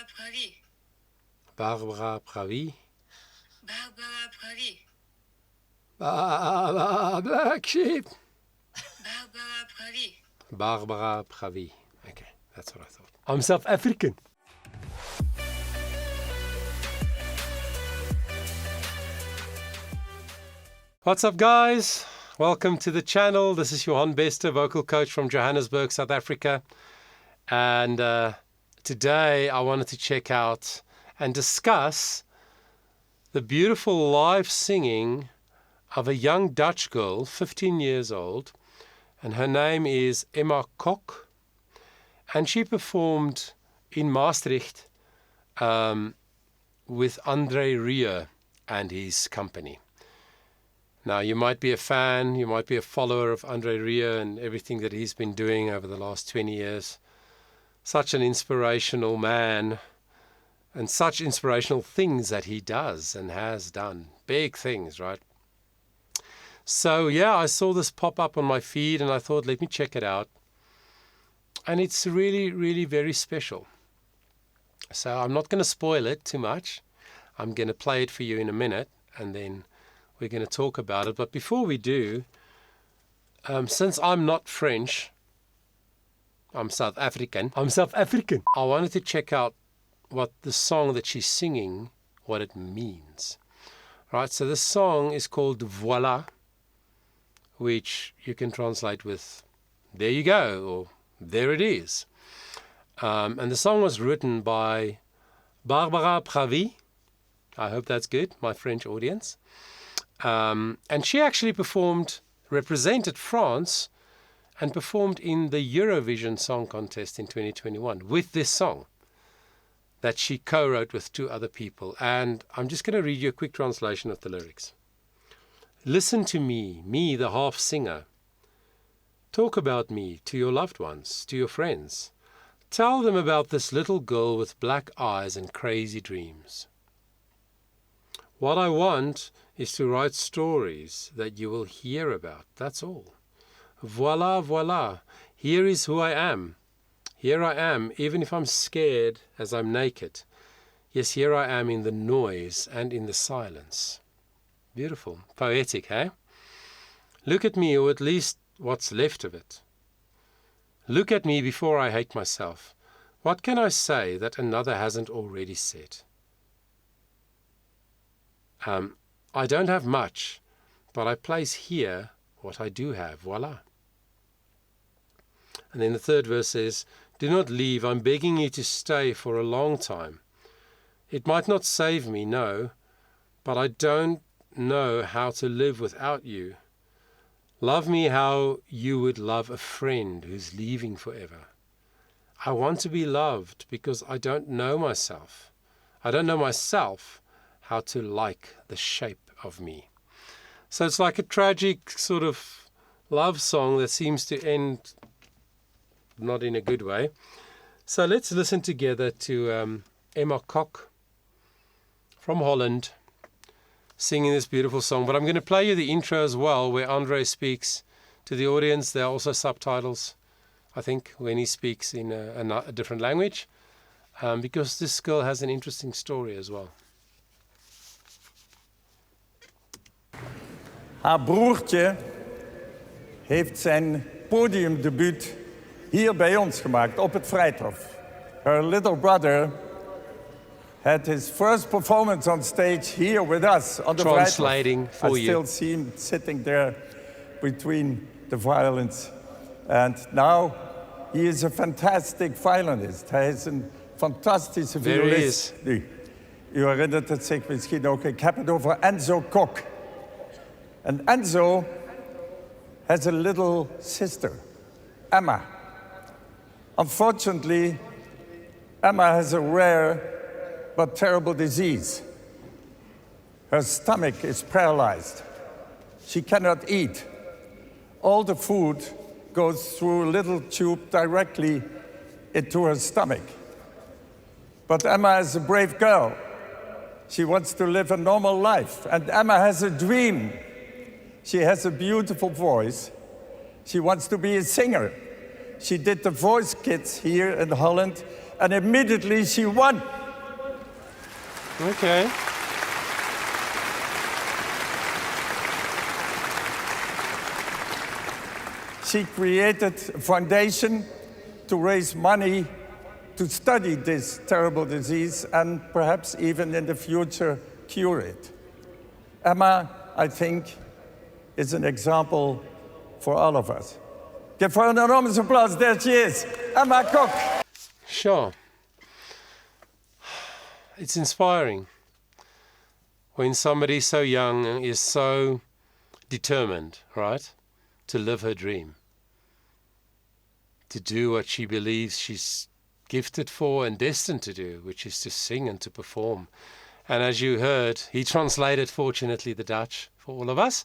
Pravi. Barbara Pravi. Barbara Pravi. Black sheep. Barbara Pravi. Barbara Pravi. Okay, that's what I thought. I'm South African. What's up, guys? Welcome to the channel. This is Johan Bester, vocal coach from Johannesburg, South Africa. And today I wanted to check out and discuss the beautiful live singing of a young Dutch girl, 15 years old, and her name is KOK, and she performed in Maastricht with André Rieu and his company. Now, you might be a fan, you might be a follower of André Rieu and everything that he's been doing over the last 20 years. Such an inspirational man, and such inspirational things that he does and has done. Big things, right? So, yeah, I saw this pop up on my feed and I thought, let me check it out. And it's really, really very special. So I'm not going to spoil it too much. I'm going to play it for you in a minute and then we're going to talk about it. But before we do, since I'm not French, I'm South African. I wanted to check out what the song that she's singing, what it means. Right, so this song is called Voila, which you can translate with, there you go, or there it is. And the song was written by Barbara Pravi. I hope that's good, my French audience. And she actually represented France and performed in the Eurovision Song Contest in 2021 with this song that she co-wrote with two other people. And I'm just going to read you a quick translation of the lyrics. Listen to me, the half singer. Talk about me to your loved ones, to your friends. Tell them about this little girl with black eyes and crazy dreams. What I want is to write stories that you will hear about. That's all. Voila, voila. Here is who I am. Here I am, even if I'm scared as I'm naked. Yes, here I am in the noise and in the silence. Beautiful. Poetic, eh? Look at me, or at least what's left of it. Look at me before I hate myself. What can I say that another hasn't already said? I don't have much, but I place here what I do have. Voila. And then the third verse says, do not leave. I'm begging you to stay for a long time. It might not save me, no, but I don't know how to live without you. Love me how you would love a friend who's leaving forever. I want to be loved because I don't know myself. I don't know myself how to like the shape of me. So it's like a tragic sort of love song that seems to end not in a good way. So let's listen together to KOK from Holland singing this beautiful song. But I'm going to play you the intro as well, where André speaks to the audience. There are also subtitles, I think, when he speaks in a different language, because this girl has an interesting story as well. Haar broertje heeft zijn podiumdebuut hier bij ons gemaakt, op het Vrijthof. Her little brother had his first performance on stage here with us on the Translating Vrijthof. for you. I still see him sitting there between the violins. And now he is a fantastic violinist. Hij is een fantastische violist. U herinnert het zich misschien ook. Ik heb het over Enzo KOK. And Enzo has a little sister, Emma. Unfortunately, Emma has a rare but terrible disease. Her stomach is paralyzed. She cannot eat. All the food goes through a little tube directly into her stomach. But Emma is a brave girl. She wants to live a normal life. And Emma has a dream. She has a beautiful voice. She wants to be a singer. She did the voice kids here in Holland, and immediately she won. Okay. She created a foundation to raise money to study this terrible disease and perhaps even in the future cure it. Emma, I think, is an example for all of us. Give her an enormous applause. There she is, Emma KOK. Sure. It's inspiring when somebody so young is so determined, right, to live her dream, to do what she believes she's gifted for and destined to do, which is to sing and to perform. And as you heard, he translated, fortunately, the Dutch for all of us.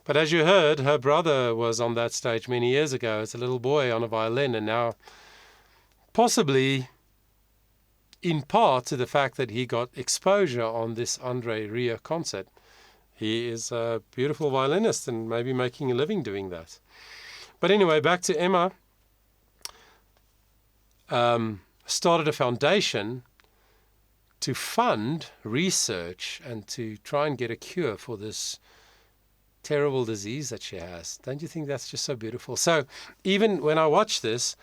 But as you heard, her brother was on that stage many years ago as a little boy on a violin, and now possibly in part to the fact that he got exposure on this André Rieu concert. He is a beautiful violinist and maybe making a living doing that. But anyway, back to Emma. Started a foundation to fund research and to try and get a cure for this terrible disease that she has. Don't you think that's just so beautiful? So even when I watch this,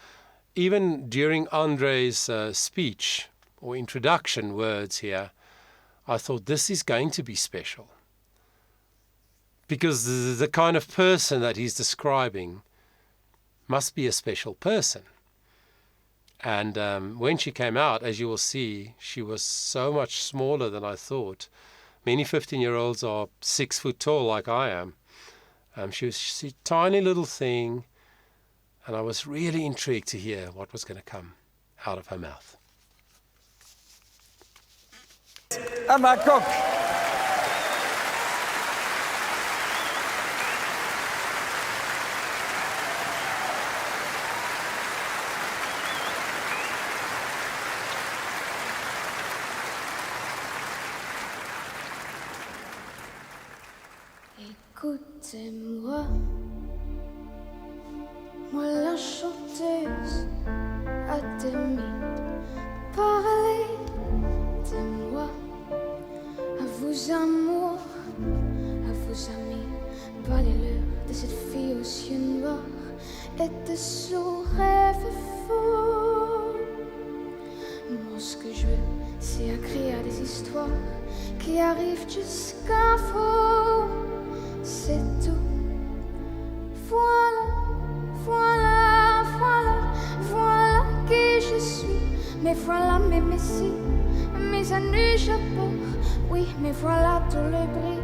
even during André's speech or introduction words here, I thought this is going to be special. Because the kind of person that he's describing must be a special person. And when she came out, as you will see, she was so much smaller than I thought. Many 15-year-olds are 6 foot tall like I am. She was a tiny little thing, and I was really intrigued to hear what was going to come out of her mouth. Emma KOK. Écoutez-moi, moi la chanteuse à demi. Parlez de moi, à vos amours, à vos amis. Parlez-leur de cette fille aux yeux noirs et de son rêve fou. Moi ce que je veux, c'est écrire des histoires qui arrivent jusqu'à vous. C'est tout. Voilà, voilà, voilà, voilà qui je suis. Mais voilà mes messies, mes années je porte. Oui, mais voilà tout le bruit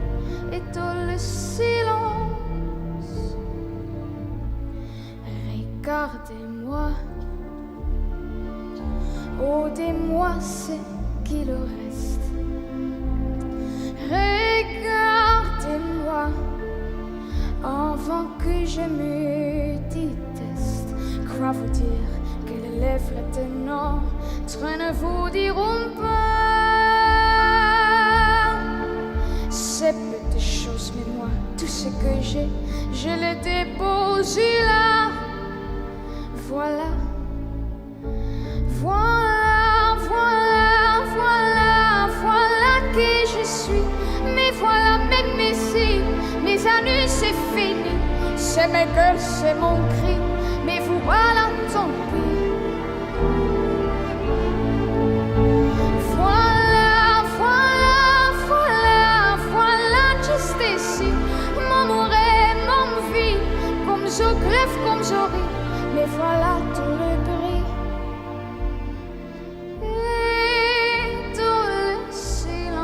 et tout le silence. Regardez-moi, ôtez-moi ce qu'il reste. Regardez-moi avant que je me déteste. Crois vous dire que les lèvres de notre ne vous diront pas ces petites choses, mais moi, tout ce que j'ai, je le dépose là. Voilà, voilà, voilà, voilà, voilà qui je suis. Mais voilà mes messies, mes années c'est fini. C'est mes gueules, c'est mon cri. Mais vous voilà, tant pis. Voilà, voilà, voilà, voilà, juste ici. Mon amour et mon vie, comme je crève, comme je ris. Mais voilà tout le bruit et tout le silence.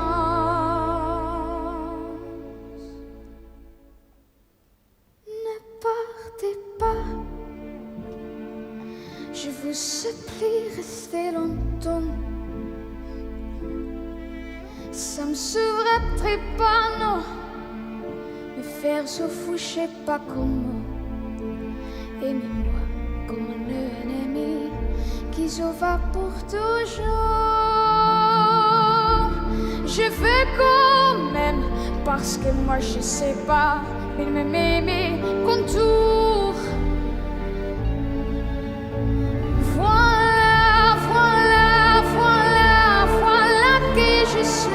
Ne partez pas, je vous supplie, restez longtemps. Ça me serait pas, non. Me faire se fou, je sais pas comment. Aimez-moi comme un ennemi qui se va pour toujours. Je veux quand même, parce que moi je sais pas, il me met mes contours. Voilà, voilà, voilà, voilà qui je suis.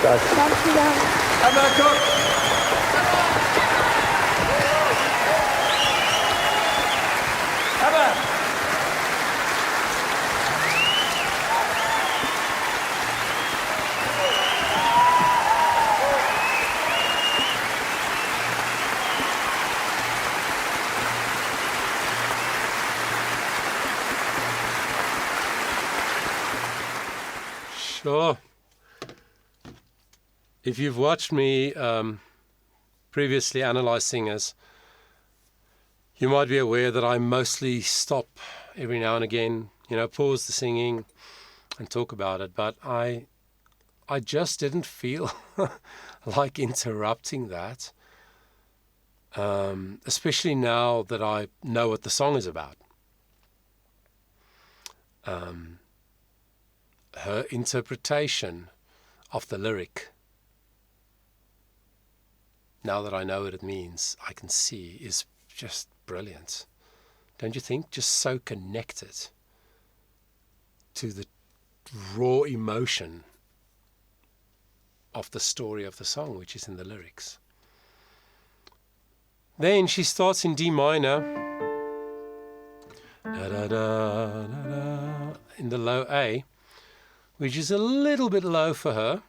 Fantastic. Dankjewel. Emma Cook. Emma. Sure. If you've watched me previously analyze singers, you might be aware that I mostly stop every now and again, pause the singing and talk about it. But I just didn't feel like interrupting that, especially now that I know what the song is about. Her interpretation of the lyric, now that I know what it means, I can see is just brilliant. Don't you think? Just so connected to the raw emotion of the story of the song, which is in the lyrics. Then she starts in D minor, da, da, da, da, da, in the low A, which is a little bit low for her,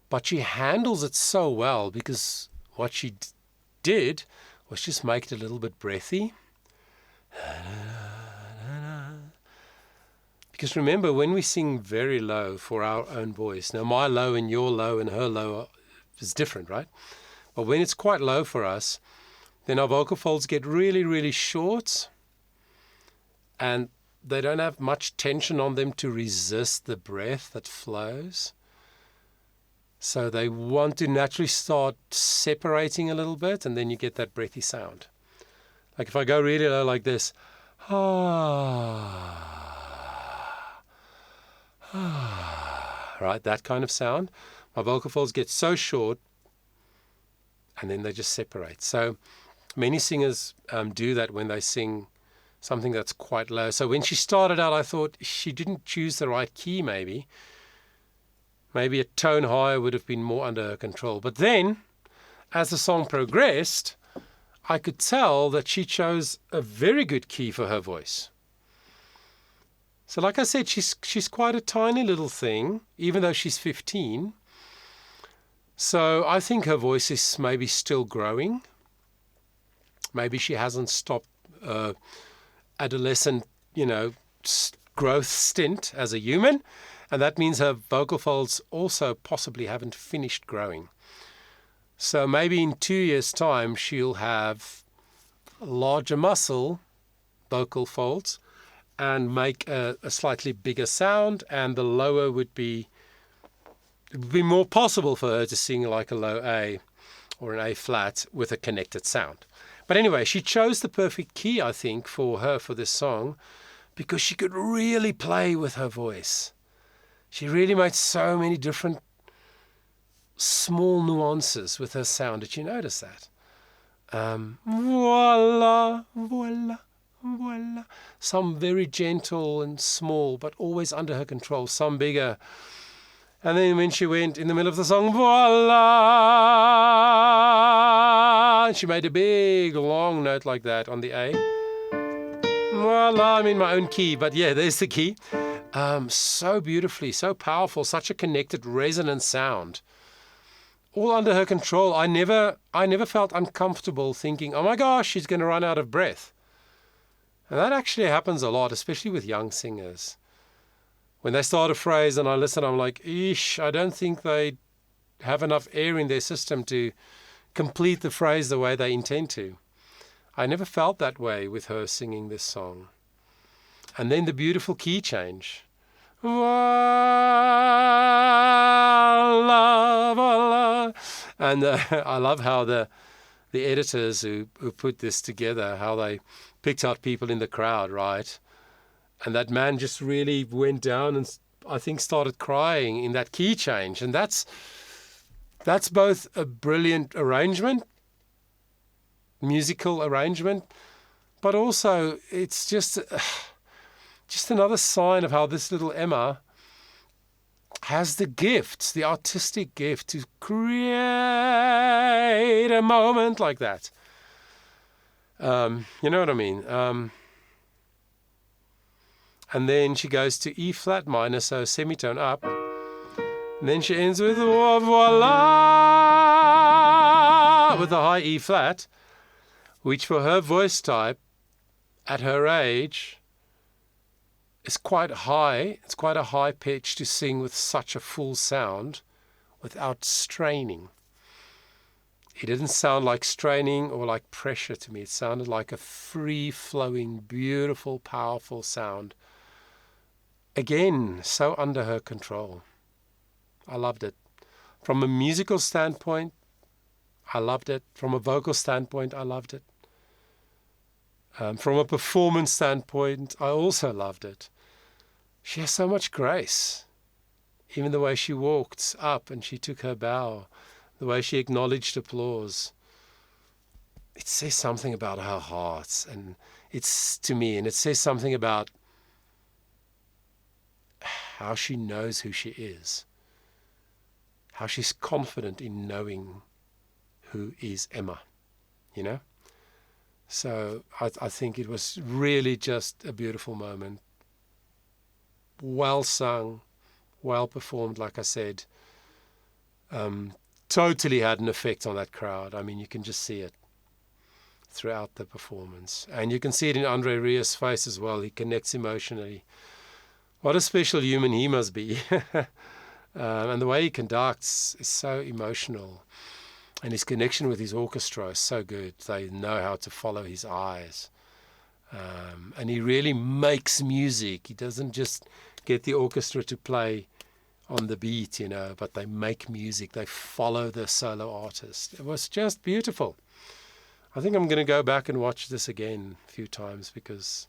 but she handles it so well, because what she did was just make it a little bit breathy. Because remember, when we sing very low for our own voice, now my low and your low and her low is different, right? But when it's quite low for us, then our vocal folds get really, really short, and they don't have much tension on them to resist the breath that flows. So they want to naturally start separating a little bit, and then you get that breathy sound. Like if I go really low like this, right, that kind of sound, my vocal folds get so short, and then they just separate. So many singers do that when they sing something that's quite low. So when she started out, I thought she didn't choose the right key, maybe. Maybe a tone higher would have been more under her control. But then, as the song progressed, I could tell that she chose a very good key for her voice. So like I said, she's quite a tiny little thing, even though she's 15. So I think her voice is maybe still growing. Maybe she hasn't stopped adolescent, growth stint as a human. And that means her vocal folds also possibly haven't finished growing. So maybe in 2 years' time, she'll have larger muscle vocal folds and make a slightly bigger sound, and the lower it would be more possible for her to sing like a low A or an A flat with a connected sound. But anyway, she chose the perfect key, I think, for her for this song, because she could really play with her voice. She really made so many different small nuances with her sound. Did you notice that? Voila, voila, voila. Some very gentle and small, but always under her control. Some bigger. And then when she went in the middle of the song, voila, she made a big long note like that on the A. Voila, I'm in my own key, but yeah, there's the key. So beautifully, so powerful, such a connected, resonant sound. All under her control. I never felt uncomfortable thinking, oh my gosh, she's going to run out of breath. And that actually happens a lot, especially with young singers. When they start a phrase and I listen, I'm like, eesh, I don't think they have enough air in their system to complete the phrase the way they intend to. I never felt that way with her singing this song. And then the beautiful key change. Voila, voila. And I love how the editors who put this together, how they picked out people in the crowd, right? And that man just really went down and I think started crying in that key change. And that's both a brilliant arrangement, musical arrangement, but also it's just another sign of how this little Emma has the gift, the artistic gift to create a moment like that. You know what I mean? And then she goes to E flat minor, so semitone up. And then she ends with Voila with a high E flat, which for her voice type at her age is quite high. It's quite a high pitch to sing with such a full sound without straining. It didn't sound like straining or like pressure to me. It sounded like a free-flowing, beautiful, powerful sound. Again, so under her control. I loved it. From a musical standpoint, I loved it. From a vocal standpoint, I loved it. From a performance standpoint, I also loved it. She has so much grace. Even the way she walked up and she took her bow, the way she acknowledged applause. It says something about her heart, and it's to me, and it says something about how she knows who she is, how she's confident in knowing who is Emma, you know? So I think it was really just a beautiful moment. Well sung, well performed, like I said. Totally had an effect on that crowd. I mean, you can just see it throughout the performance. And you can see it in André Rieu's face as well. He connects emotionally. What a special human he must be. And the way he conducts is so emotional. And his connection with his orchestra is so good. They know how to follow his eyes. And he really makes music. He doesn't just get the orchestra to play on the beat, you know, but they make music. They follow the solo artist. It was just beautiful. I think I'm going to go back and watch this again a few times because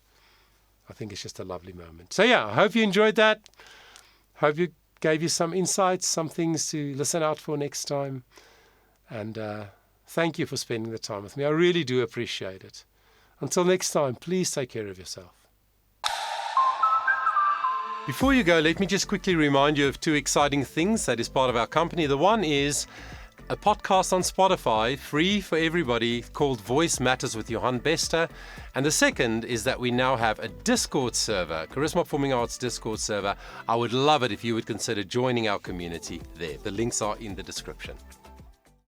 I think it's just a lovely moment. So yeah, I hope you enjoyed that. Hope you gave you some insights, some things to listen out for next time. And thank you for spending the time with me. I really do appreciate it. Until next time, please take care of yourself. Before you go, let me just quickly remind you of two exciting things that is part of our company. The one is a podcast on Spotify, free for everybody, called Voice Matters with Johan Bester. And the second is that we now have a Discord server, Charisma Performing Arts Discord server. I would love it if you would consider joining our community there. The links are in the description.